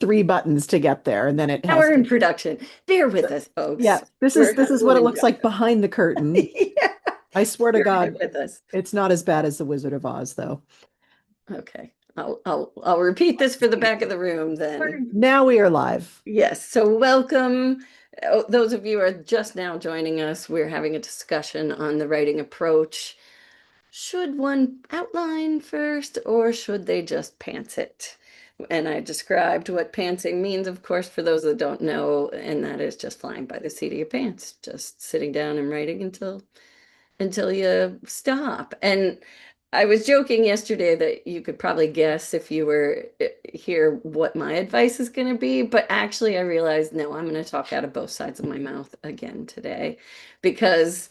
three buttons to get there, and then it Now has we're in to. production. Bear with us, Yeah, folks. this is We're this is what it hustling looks like together. behind the curtain. Yeah, I swear to bear God, with us. it's not as bad as the Wizard of Oz, though. Okay. I'll repeat this for the back of the room then. Now we are live. Yes. So welcome. Those of you who are just now joining us, we're having a discussion on the writing approach. Should one outline first or should they just pants it? And I described what pantsing means, of course, for those that don't know, and that is just flying by the seat of your pants, just sitting down and writing until you stop. And I was joking yesterday that you could probably guess if you were here what my advice is going to be, but actually I realized no, I'm going to talk out of both sides of my mouth again today because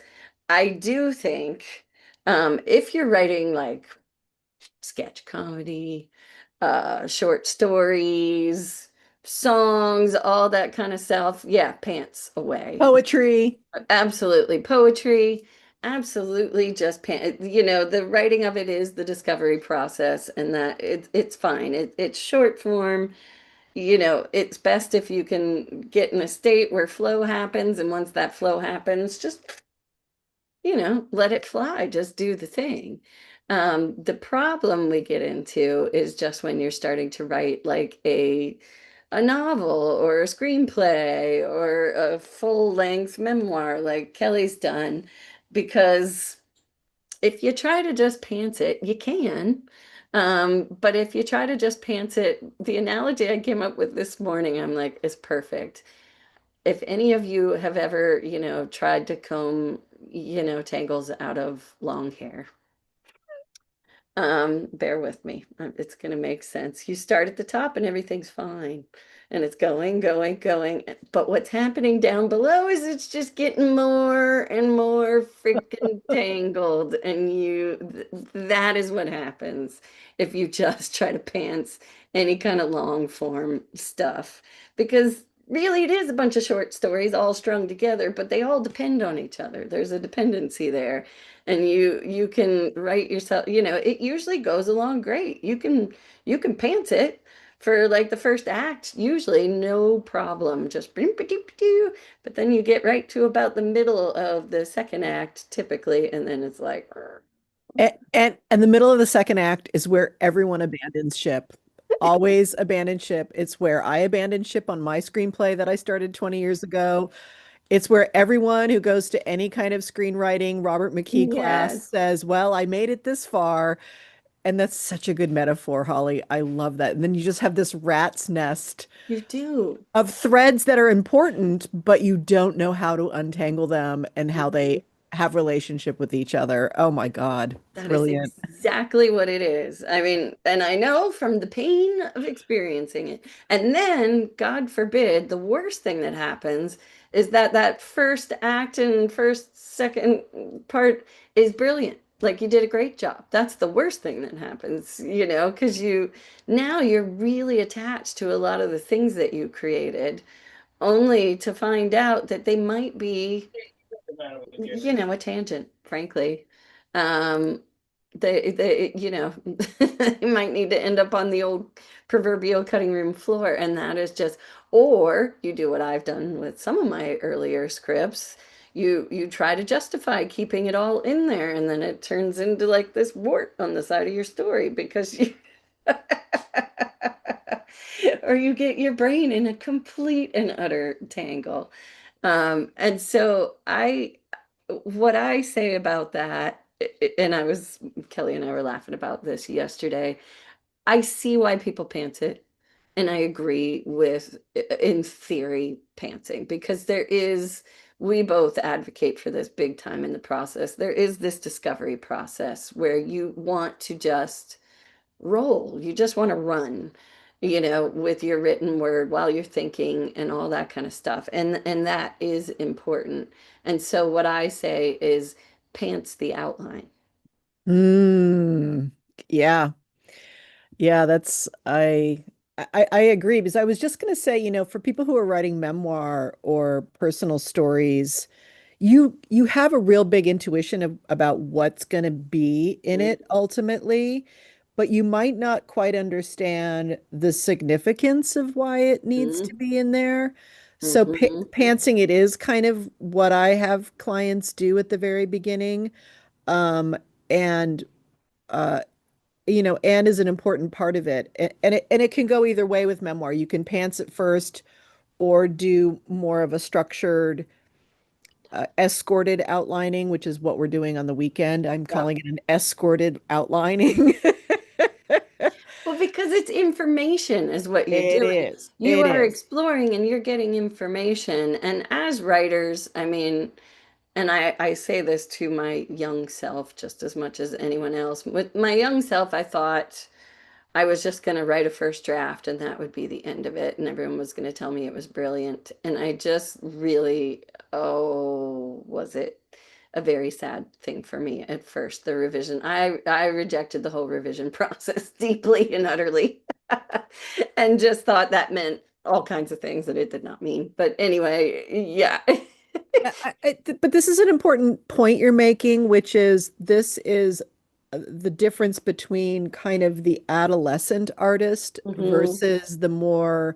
I do think if you're writing like sketch comedy, short stories, songs, all that kind of stuff, yeah, pants away. Poetry. Absolutely. Poetry, absolutely just the writing of it is the discovery process and that it's fine. It's short form. It's best if you can get in a state where flow happens, and once that flow happens, just let it fly, just do the thing. The problem we get into is just when you're starting to write like a novel or a screenplay or a full-length memoir like Kelly's done, because if you try to just pants it, you can. But if you try to just pants it, the analogy I came up with this morning, I'm like, is perfect. If any of you have ever, tried to comb, tangles out of long hair, bear with me. It's going to make sense. You start at the top and everything's fine. And it's going, going, going. But what's happening down below is it's just getting more and more freaking tangled. And that is what happens if you just try to pants any kind of long form stuff. Because really, it is a bunch of short stories all strung together, but they all depend on each other. There's a dependency there, and you can write yourself, it usually goes along great. You can pants it for like the first act, usually no problem, just but then you get right to about the middle of the second act typically, and then it's like And the middle of the second act is where everyone abandons ship. Always abandon ship. It's where I abandoned ship on my screenplay that I started 20 years ago. It's where everyone who goes to any kind of screenwriting Robert McKee class yes, says, "Well, I made it this far." And that's such a good metaphor, Holly. I love that. And then you just have this rat's nest you do. of threads that are important, but you don't know how to untangle them and how they have relationship with each other. Oh my God. That is Brilliant. exactly what it is. I mean, and I know from the pain of experiencing it. And then, God forbid, the worst thing that happens is that that first act and first, second part is brilliant. Like you did a great job. That's the worst thing that happens, because now you're really attached to a lot of the things that you created, only to find out that they might be a tangent, frankly. Um, they they might need to end up on the old proverbial cutting room floor, and that is just, or you do what I've done with some of my earlier scripts. You try to justify keeping it all in there, and then it turns into like this wart on the side of your story because you or you get your brain in a complete and utter tangle. And so what I say about that, and Kelly and I were laughing about this yesterday. I see why people pants it, and I agree with, in theory, pantsing, because we both advocate for this big time in the process. There is this discovery process where you want to just roll. You just want to run, with your written word while you're thinking and all that kind of stuff. And that is important. And so what I say is pants the outline. Mm, yeah. Yeah, I agree because I was just going to say, for people who are writing memoir or personal stories, you have a real big intuition about what's going to be in it ultimately, but you might not quite understand the significance of why it needs to be in there. So pa Mm-hmm. pantsing it is kind of what I have clients do at the very beginning. Um, and uh, and is an important part of it. And it can go either way with memoir. You can pants it first or do more of a structured escorted outlining, which is what we're doing on the weekend. I'm Yep. calling it an escorted outlining. Well, because it's information is what you're It doing. is. You It are is. exploring and you're getting information. And as writers, I mean, and I say this to my young self just as much as anyone else. With my young self, I thought I was just going to write a first draft and that would be the end of it. And everyone was going to tell me it was brilliant. And I just really, oh, was it a very sad thing for me at first, the revision. I rejected the whole revision process deeply and utterly and just thought that meant all kinds of things that it did not mean. But anyway, yeah. But this is an important point you're making, which is this is the difference between kind of the adolescent artist Hmm. versus the more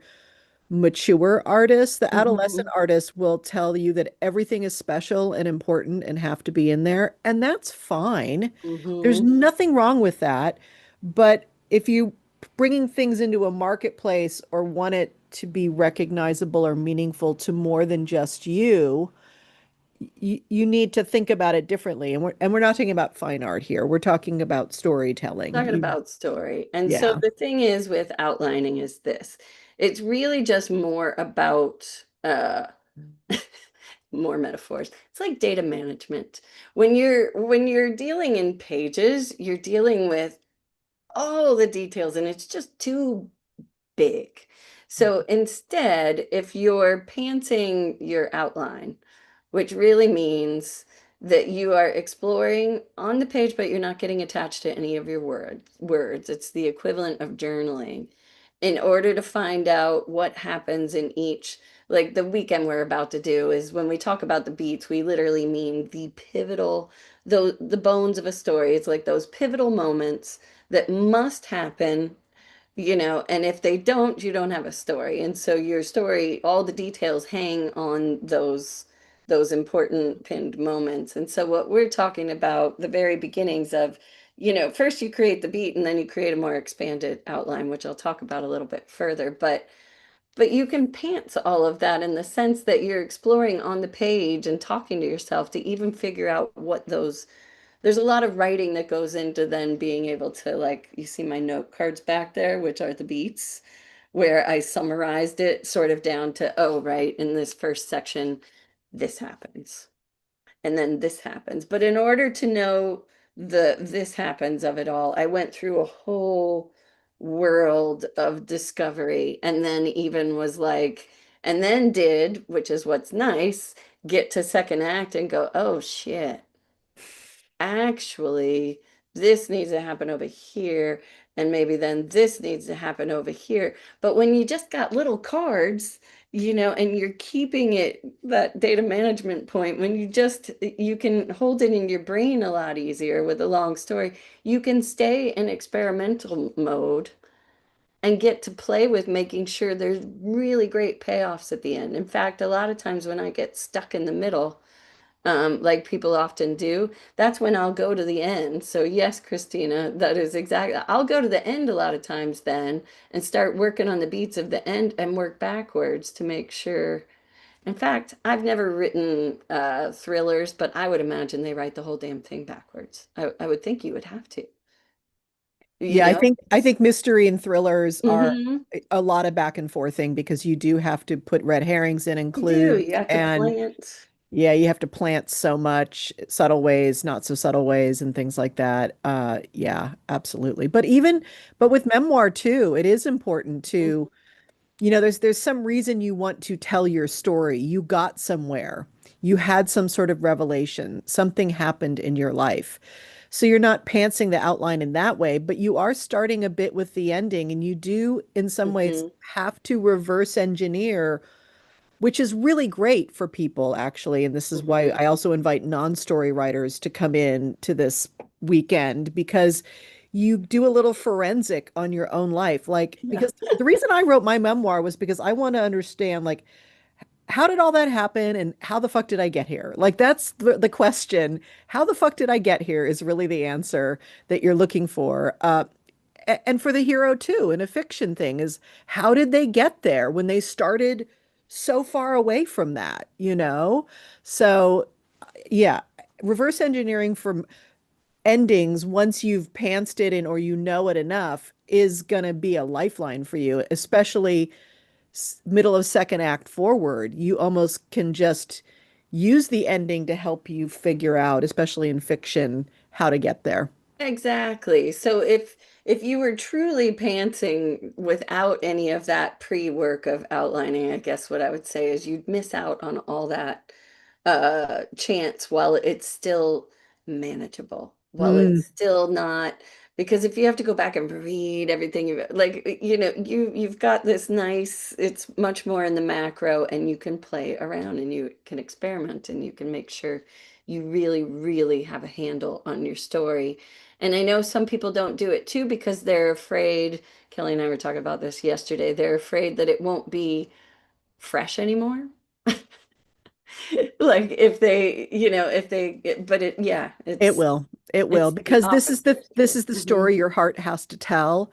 mature artist. The adolescent Hmm. artist will tell you that everything is special and important and have to be in there, and that's fine. There's Hmm. nothing wrong with that. But if you bringing things into a marketplace or want it to be recognizable or meaningful to more than just you need to think about it differently. And we're not talking about fine art here. We're talking about storytelling. Talking You about story. And so Yeah. the thing is with outlining is this. It's really just more about more metaphors. It's like data management. When you're dealing in pages, you're dealing with all the details and it's just too big. So instead, if you're pantsing your outline, which really means that you are exploring on the page, but you're not getting attached to any of your words. It's the equivalent of journaling. In order to find out what happens in each, like the weekend we're about to do is when we talk about the beats, we literally mean the pivotal, the bones of a story. It's like those pivotal moments that must happen, and if they don't, you don't have a story. And so your story, all the details hang on those important pinned moments. And so what we're talking about, the very beginnings of, first you create the beat and then you create a more expanded outline, which I'll talk about a little bit further. But you can pants all of that in the sense that you're exploring on the page and talking to yourself to even figure out what those there's a lot of writing that goes into then being able to, like, you see my note cards back there, which are the beats, where I summarized it sort of down to, oh, right, in this first section, this happens. And then this happens. But in order to know the this happens of it all, I went through a whole world of discovery and then even was like, and then did, which is what's nice, get to second act and go, oh shit, actually this needs to happen over here and maybe then this needs to happen over here. But when you just got little cards, and you're keeping it that data management point, when you can hold it in your brain a lot easier with a long story. You can stay in experimental mode and get to play with making sure there's really great payoffs at the end. In fact, a lot of times when I get stuck in the middle, like people often do, that's when I'll go to the end. So yes, Christina, that is exactly. I'll go to the end a lot of times then and start working on the beats of the end and work backwards to make sure. In fact, I've never written thrillers, but I would imagine they write the whole damn thing backwards. I would think you would have to, you Yeah, I know? think I think mystery and thrillers are Mm-hmm. a lot of back and forthing because you do have to put red herrings in and You do. clues, You have to and plant. yeah, you have to plant so much subtle ways, not so subtle ways, and things like that. Yeah, absolutely. But with memoir too, it is important to, there's some reason you want to tell your story. You got somewhere. You had some sort of revelation. Something happened in your life. So you're not pantsing the outline in that way, but you are starting a bit with the ending, and you do, in some ways, Mm-hmm. have to reverse engineer, which is really great for people, actually. And this is why Mm-hmm. I also invite non-story writers to come in to this weekend because you do a little forensic on your own life. Like, because the reason I wrote my memoir was because I want to understand, like, how did all that happen and how the fuck did I get here? Like, that's the question. How the fuck did I get here is really the answer that you're looking for. And for the hero too, in a fiction thing, is how did they get there when they started so far away from that, you know? So, yeah, reverse engineering from endings once you've pantsed it in or you know it enough is going to be a lifeline for you, especially middle of second act forward. You almost can just use the ending to help you figure out, especially in fiction, how to get there. Exactly. So if you were truly pantsing without any of that pre-work of outlining, I guess what I would say is you'd miss out on all that chance while it's still manageable, while Mm. it's still not, because if you have to go back and read everything like you've got this nice, it's much more in the macro, and you can play around and you can experiment and you can make sure you really, really have a handle on your story. And I know some people don't do it too because they're afraid. Kelly and I were talking about this yesterday. They're afraid that it won't be fresh anymore. Like if they, if they, but it, yeah, It will. It will it's the because opposite this too. is the story your heart has to tell,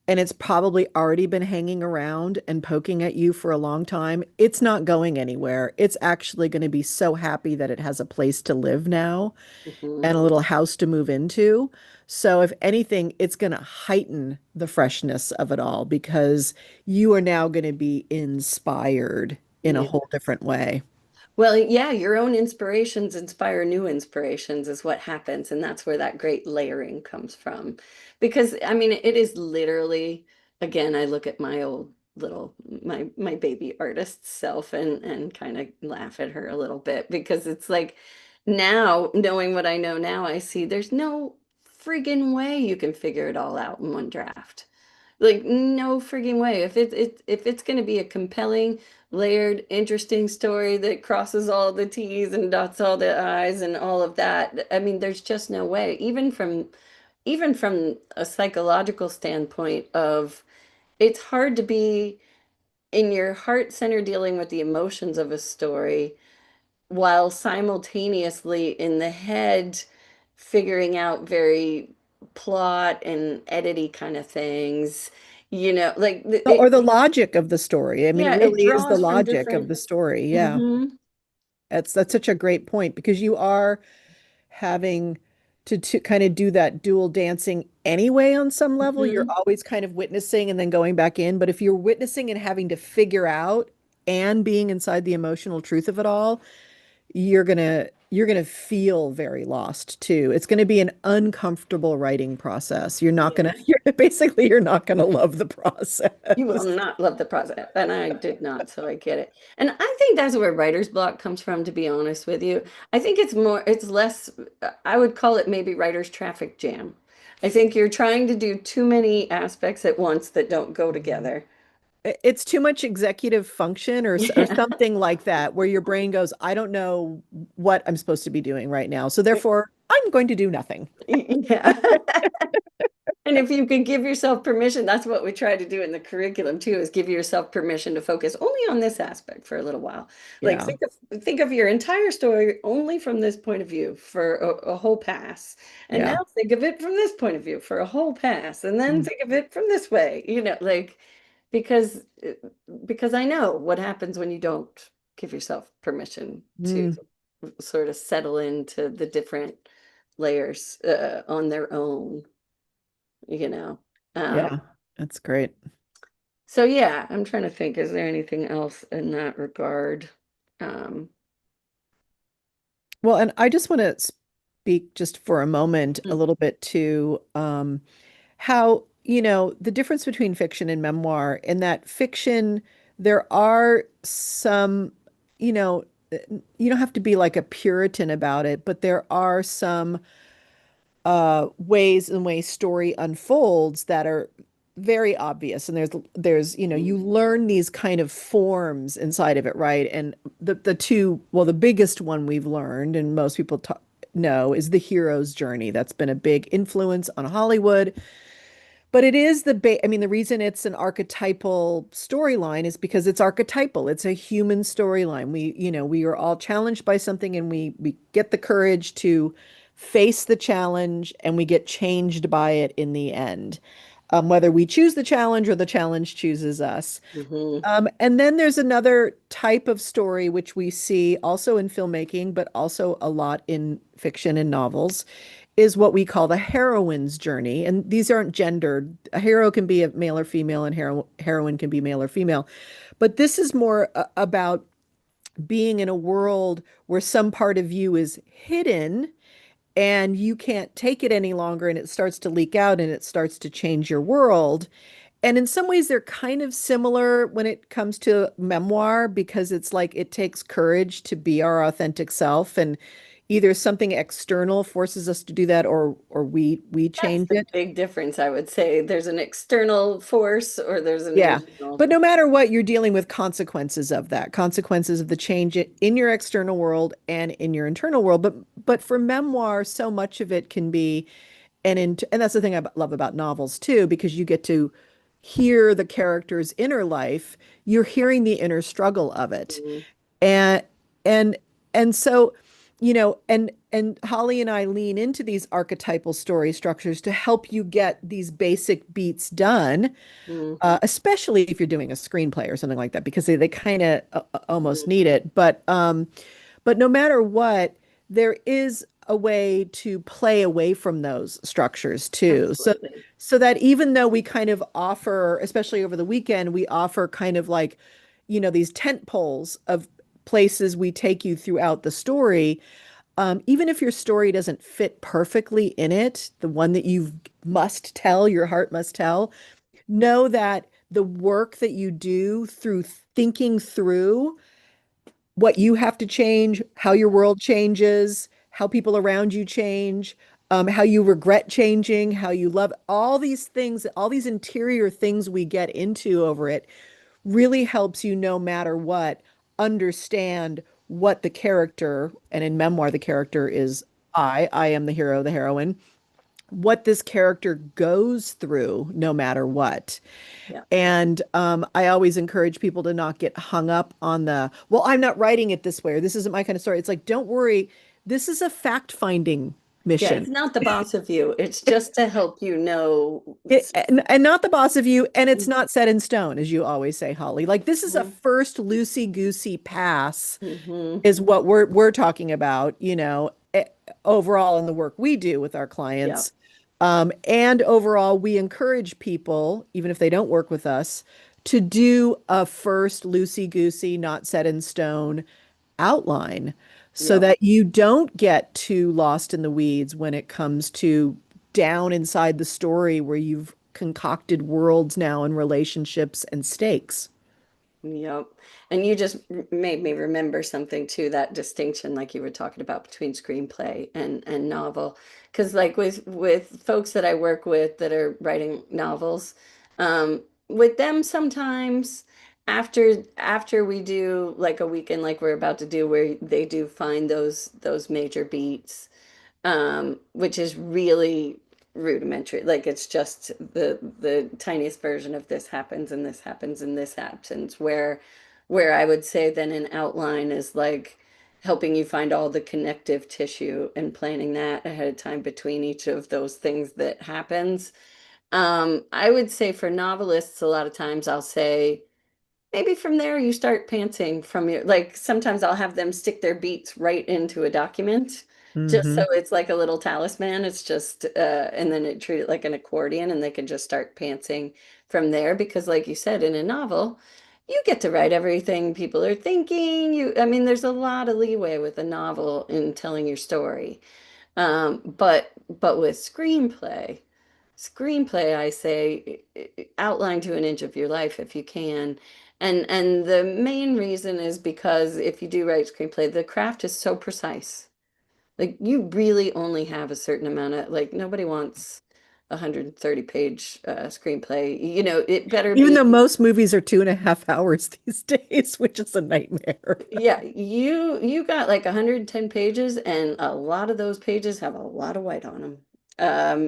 and it's probably already been hanging around and poking at you for a long time. It's not going anywhere. It's actually going to be so happy that it has a place to live now Mhm. and a little house to move into. So if anything, it's going to heighten the freshness of it all because you are now going to be inspired in a Yeah. whole different way. Well, yeah, your own inspirations inspire new inspirations is what happens, and that's where that great layering comes from. Because I mean, it is literally, again, I look at my old little my baby artist self and kind of laugh at her a little bit because it's like now, knowing what I know now, I see there's no friggin' way you can figure it all out in one draft. Like no frigging way. If it's going to be a compelling, layered, interesting story that crosses all the T's and dots all the I's and all of that, I mean, there's just no way. Even from a psychological standpoint of it's hard to be in your heart center dealing with the emotions of a story while simultaneously in the head figuring out very plot and edity kind of things, like Or the logic of the story. I mean, it yeah, it really is the draws from logic of different. the story. Yeah. Hmm. That's such a great point because you are having to kind of do that dual dancing anyway on some level. You're Hmm. always kind of witnessing and then going back in. But if you're witnessing and having to figure out and being inside the emotional truth of it all, you're gonna feel very lost too. It's gonna be an uncomfortable writing process. You're not gonna Yeah. you're not gonna love the process. You will not love the process. And I did not, so I get it. And I think that's where writer's block comes from, to be honest with you. I think it's less, I would call it maybe writer's traffic jam. I think you're trying to do too many aspects at once that don't go together. It's too much executive function or Yeah. something like that, where your brain goes, I don't know what I'm supposed to be doing right now. So therefore, I'm going to do nothing. Yeah. And if you could give yourself permission, that's what we try to do in the curriculum too, is give yourself permission to focus only on this aspect for a little while. Like Yeah. think of your entire story only from this point of view for a whole pass. And now Yeah. think of it from this point of view for a whole pass. And then Mm. think of it from this way, like because because I know what happens when you don't give yourself permission to Mm. sort of settle into the different layers on their own you know. Um, Yeah. That's great. so yeah, I'm trying to think, is there anything else in that regard? Um, Well, and I just want to speak just for a moment a mm, little bit to how, the difference between fiction and memoir, in that fiction, there are some, you know, you don't have to be like a Puritan about it, but there are some ways in ways story unfolds that are very obvious. And there's, you mm, learn these kind of forms inside of it, right? And the two, well, the biggest one we've learned, and most people talk, know is the hero's journey. That's been a big influence on Hollywood. But it is I mean, the reason it's an archetypal storyline is because it's archetypal. It's a human storyline. We are all challenged by something and we get the courage to face the challenge and we get changed by it in the end. Whether we choose the challenge or the challenge chooses us. Hmm. And then there's another type of story which we see also in filmmaking, but also a lot in fiction and novels, is what we call the heroine's journey. And these aren't gendered. A hero can be a male or female, and heroine can be male or female. But this is more about being in a world where some part of you is hidden and you can't take it any longer, and it starts to leak out and it starts to change your world. And in some ways, they're kind of similar when it comes to memoir because it's like it takes courage to be our authentic self, and either something external forces us to do that, or we That's change the it. big difference, I would say. There's an external force or there's an Yeah. internal. But no matter what, you're dealing with consequences of that, consequences of the change in your external world and in your internal world. But for memoir, so much of it can be and that's the thing I love about novels too, because you get to hear the character's inner life. You're hearing the inner struggle of it. Mhm. And and and so, and Holly and I lean into these archetypal story structures to help you get these basic beats done, Mhm. especially if you're doing a screenplay or something like that, because they kind of almost Mhm. need it. But no matter what, there is a way to play away from those structures too. Absolutely. So that even though we kind of offer, especially over the weekend, we offer kind of like, these tent poles of places we take you throughout the story. Even if your story doesn't fit perfectly in it, the one that you must tell, your heart must tell, know that the work that you do through thinking through what you have to change, how your world changes, how people around you change, how you regret changing, how you love all these things, all these interior things we get into over it really helps you, no matter what, understand what the character, and in memoir, the character is I am the hero, the heroine, what this character goes through, no matter what. Yeah. And I always encourage people to not get hung up on well, I'm not writing it this way, or this isn't my kind of story. It's like, don't worry. This is a fact-finding Yeah, mission. it's not the boss of you. It's just to help you know. And not the boss of you, and it's not set in stone, as you always say, Holly. Like this is a Mhm. first loosey-goosey pass, Mhm. is what we're talking about, overall in the work we do with our Yeah. clients. And overall, we encourage people, even if they don't work with us, to do a first loosey-goosey, not set in stone outline so Yeah. that you don't get too lost in the weeds when it comes to down inside the story where you've concocted worlds now and relationships and stakes. Yep. And you just made me remember something too, that distinction like you were talking about between screenplay and novel. Because like with folks that I work with that are writing novels, with them sometimes after we do like a weekend like we're about to do where they do find those major beats, which is really rudimentary. Like it's just the tiniest version of this happens and this happens and this happens. Where I would say then an outline is like helping you find all the connective tissue and planning that ahead of time between each of those things that happens. I would say for novelists, a lot of times I'll say maybe from there you start pantsing from your like sometimes I'll have them stick their beats right into a document just so Hmm. it's like a little talisman. It's just and then it treat it like an accordion and they can just start pantsing from there because like you said in a novel, you get to write everything people are thinking. I mean, there's a lot of leeway with a novel in telling your story. But with screenplay, I say outline to an inch of your life if you can. And the main reason is because if you do write screenplay, the craft is so precise. Like you really only have a certain amount of like nobody wants 130 page screenplay. You know, it better Even though be. most movies are 2.5 hours these days, which is a nightmare. Yeah, you got like 110 pages, and a lot of those pages have a lot of white on them.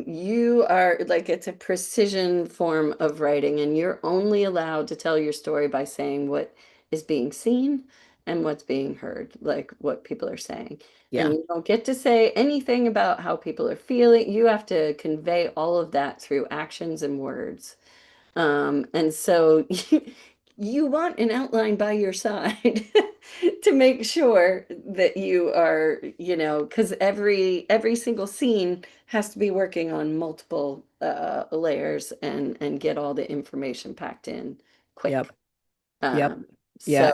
You are like it's a precision form of writing, and you're only allowed to tell your story by saying what is being seen and what's being heard, like what people are saying. And Yeah. you don't get to say anything about how people are feeling. You have to convey all of that through actions and words. And so you want an outline by your side to make sure that you are, you know, because every single scene has to be working on multiple layers and get all the information packed in Yep. quick. Yep. Um, Yeah. so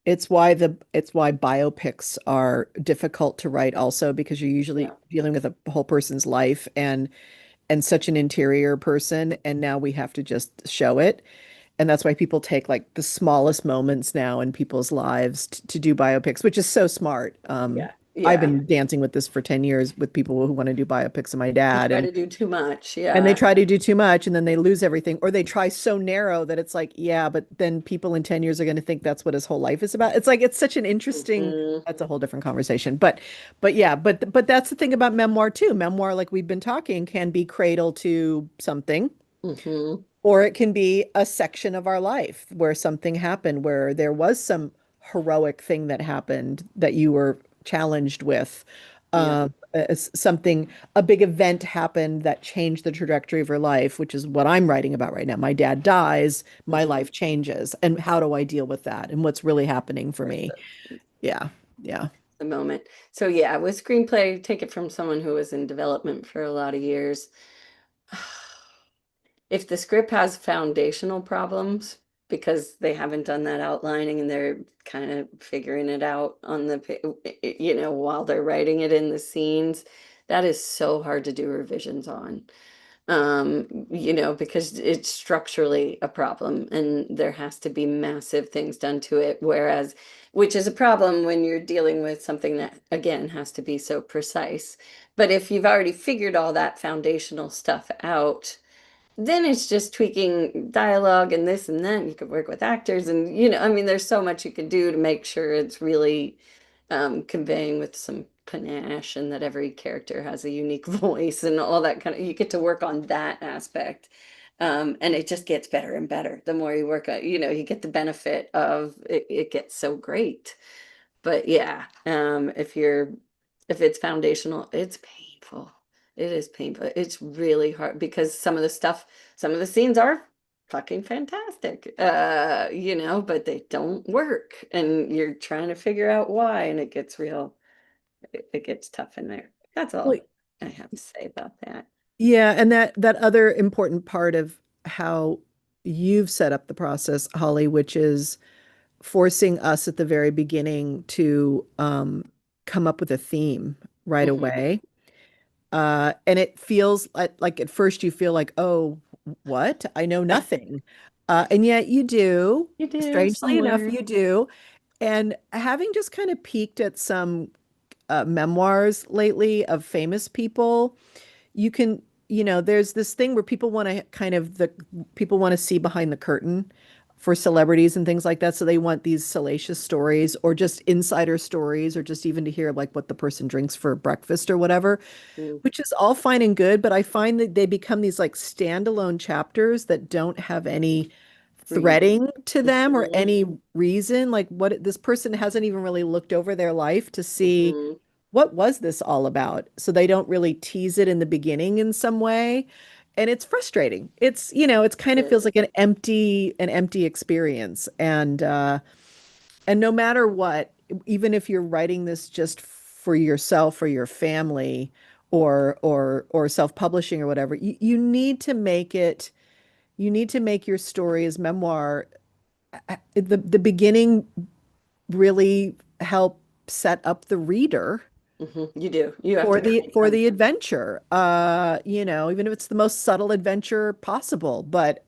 It's why biopics are difficult to write also because you're usually yeah, dealing with a whole person's life and such an interior person, and now we have to just show it. And that's why people take like the smallest moments now in people's lives to do biopics, which is so smart. yeah, I've yeah. been dancing with this for 10 years with people who want to do biopics of my You dad, try and to do too much. and they Yeah. try to do too much and then they lose everything, or they try so narrow that it's like, yeah, but then people in 10 years are going to think that's what his whole life is about. It's like it's such an interesting, Hmm. that's a whole different conversation. But yeah, but that's the thing about memoir too. Memoir, like we've been talking, can be cradle to something. Hmm. Or it can be a section of our life where something happened, where there was some heroic thing that happened that you were challenged with. Yeah. Something, a big event happened that changed the trajectory of your life, which is what I'm writing about right now. My dad dies, my Hmm. life changes. And how do I deal with that? And what's really happening for Right. me? Yeah. Yeah. The moment. So yeah, with screenplay, take it from someone who was in development for a lot of years. If the script has foundational problems because they haven't done that outlining and they're kind of figuring it out on you know, while they're writing it in the scenes, that is so hard to do revisions on. You know, because it's structurally a problem and there has to be massive things done to it. Whereas, which is a problem when you're dealing with something that, again, has to be so precise. But if you've already figured all that foundational stuff out, then it's just tweaking dialogue and this and that. You could work with actors and, you know, I mean, there's so much you can do to make sure it's really conveying with some panache and that every character has a unique voice and all that kind of, you get to work on that aspect. And it just gets better and better. The more you work on, you know, you get the benefit of it, it gets so great. But yeah, if it's foundational, it's painful. It is painful. It's really hard because some of the scenes are fucking fantastic. You know, but they don't work. And you're trying to figure out why, and it gets tough in there. That's Well, all I have to say about that. yeah, and that other important part of how you've set up the process, Holly, which is forcing us at the very beginning to come up with a theme right Hmm. away. And it feels like at first you feel like, oh, what? I know nothing. And yet you do. You do Strangely enough, somewhere. you do. And having just kind of peeked at some memoirs lately of famous people, you can, there's this thing where people want to people want to see behind the curtain for celebrities and things like that. So they want these salacious stories or just insider stories or just even to hear like what the person drinks for breakfast or whatever, Mm. which is all fine and good. But I find that they become these like standalone chapters that don't have any Reason. threading to them or Hmm. any reason. Like what this person hasn't even really looked over their life to see Hmm. what was this all about? So they don't really tease it in the beginning in some way. And it's frustrating. It's kind of feels like an empty experience. And no matter what, even if you're writing this just for yourself or your family or self-publishing or whatever, you need to make it, you need to make your story as memoir. The beginning really help set up the reader Hmm. You do. You have to for the kind for of. the adventure. Even if it's the most subtle adventure possible. But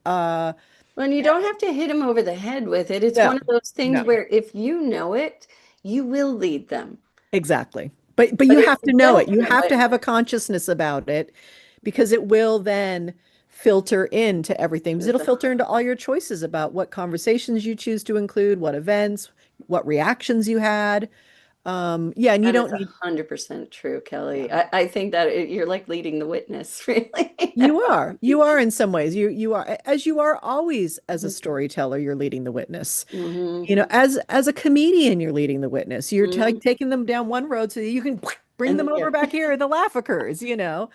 Well, and you don't have to hit them over the head with it. It's one no, of those things no, where if you know it, you will lead them. exactly. But you But if have to you know it. don't You know have to it, have a consciousness about it because it will then filter into everything. Because it'll The- filter into all your choices about what conversations you choose to include, what events, what reactions you had. Yeah, and you That is don't a need, hundred percent true, yeah. Kelly. I think that you're like leading the witness, really. You are. You are in some ways. You are, as you are always as a storyteller, you're leading the witness. Hmm. As a comedian, you're leading the witness. You're Hmm. taking them down one road so that you can bring And them over yeah, back here and the laugh occurs. yeah.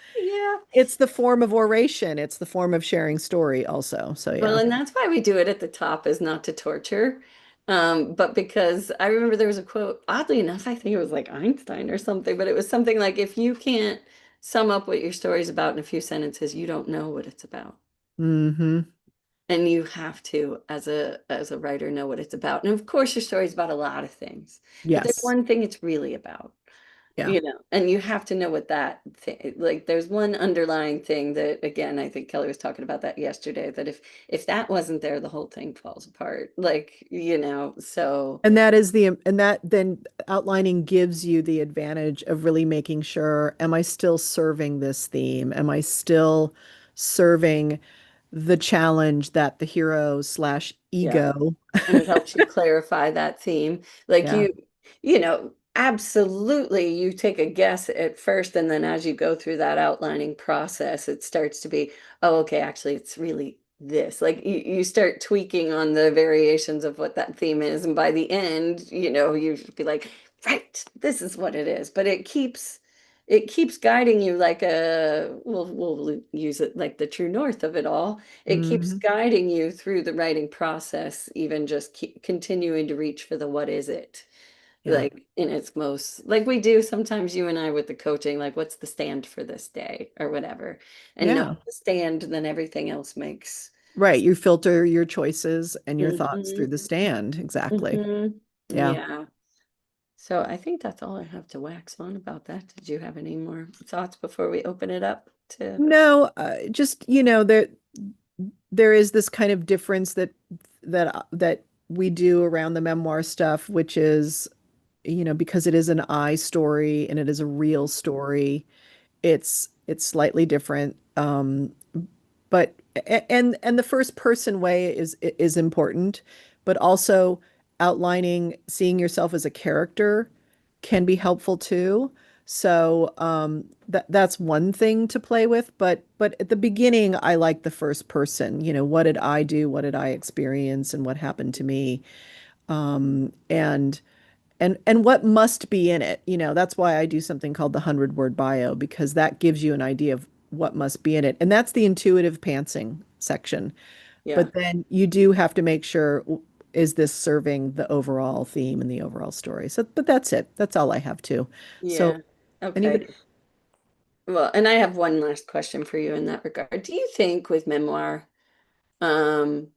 It's the form of oration. It's the form of sharing story also. So Well, yeah. and that's why we do it at the top is not to torture. But because I remember there was a quote, oddly enough, I think it was like Einstein or something, but it was something like if you can't sum up what your story's about in a few sentences, you don't know what it's about. Hmm. And you have to, as a writer, know what it's about. And of course, your story's about a lot of things, but there's Yes. one thing it's really about. Yeah. And you have to know what that thing, like there's one underlying thing that again, I think Kelly was talking about that yesterday, that if that wasn't there, the whole thing falls apart. Like, so And that then outlining gives you the advantage of really making sure, am I still serving this theme? Am I still serving the challenge that the hero slash yeah. ego? And it helps you clarify that theme. Like Yeah. absolutely, you take a guess at first, and then as you go through that outlining process, it starts to be, oh, okay, actually, it's really this. Like you start tweaking on the variations of what that theme is, and by the end, you be like, right, this is what it is. But it keeps guiding you like we'll use it like the true north of it all. It keeps Hmm. guiding you through the writing process, even just keep continuing to reach for the what is it, Yeah. like in its most, like we do sometimes, you and I with the coaching, like what's the stand for this day or whatever, and know Yeah. the stand, then everything else makes. Right. You filter your choices and your thoughts through Hmm. the stand. Exactly. Hmm. Yeah. Yeah. So I think that's all I have to wax on about that. Did you have any more thoughts before we open it up to? No, just, there is this kind of difference that we do around the memoir stuff, which is, because it is an I story and it is a real story, it's slightly different. But and the first person way is important, but also outlining seeing yourself as a character can be helpful too. So that's one thing to play with, but at the beginning I like the first person. What did I do? What did I experience? And what happened to me? And what must be in it. That's why I do something called the 100-word bio, because that gives you an idea of what must be in it. And that's the intuitive pantsing section. Yeah. But then you do have to make sure, is this serving the overall theme and the overall story? So, but that's it. That's all I have to. So Yeah. Okay. anybody, Well, and I have one last question for you in that regard. Do you think with memoir, um,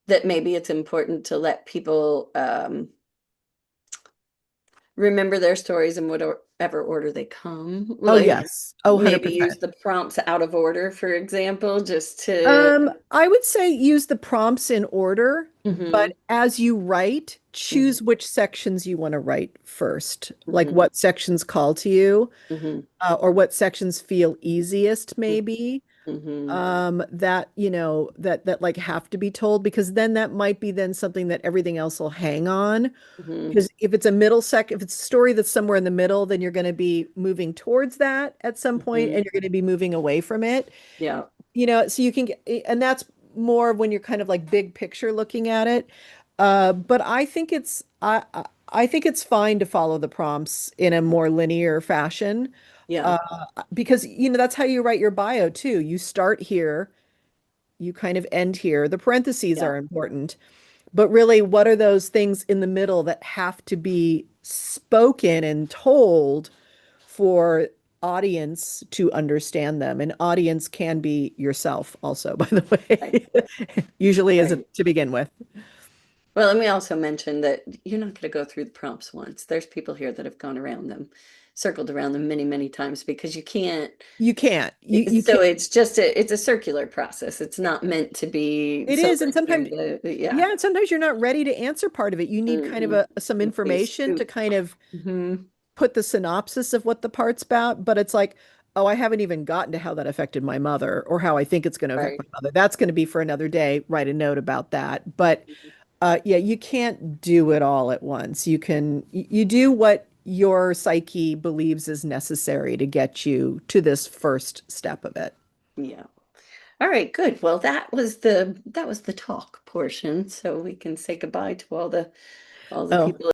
that maybe it's important to let people remember their stories in whatever order they come? oh Like yes. Oh, maybe 100%. use the prompts out of order, for example, just to. I would say use the prompts in order, but Hmm. as you write, Hmm. choose which sections you want to write first. Like Hmm. what sections call to you, Hmm. or what sections feel easiest, maybe. Hmm. That like have to be told, because then that might be then something that everything else will hang on. Hmm. Because if it's a story that's somewhere in the middle, then you're going to be moving towards that at some point, Hmm. and you're going to be moving away from it. Yeah. So you can get, and that's more when you're kind of like big picture looking at it. But I think it's fine to follow the prompts in a more linear fashion, Yeah. uh, because that's how you write your bio too. You start here, you kind of end here. The parentheses Yeah. are important, but really, what are those things in the middle that have to be spoken and told for audience to understand them? And audience can be yourself also, by the Right. way, usually is Right. to begin with. Well, let me also mention that you're not going to go through the prompts once. There's people here that have gone around them, circled around them many, many times because you can't. You can't. You So can't. it's a circular process. It's not meant to be It so is, and sometimes, linear. Yeah. yeah, and sometimes you're not ready to answer part of it. You need kind of Mm-mm. some Big information to scoop. kind of Hmm. put the synopsis of what the part's about, but it's like, Oh, I haven't even gotten to how that affected my mother or how I think it's going to affect my Right. mother. That's going to be for another day. Write a note about that. But yeah, you can't do it all at once. You do what your psyche believes is necessary to get you to this first step of it. Yeah. All right, good. Well, that was the talk portion, so we can say goodbye to all the Oh, people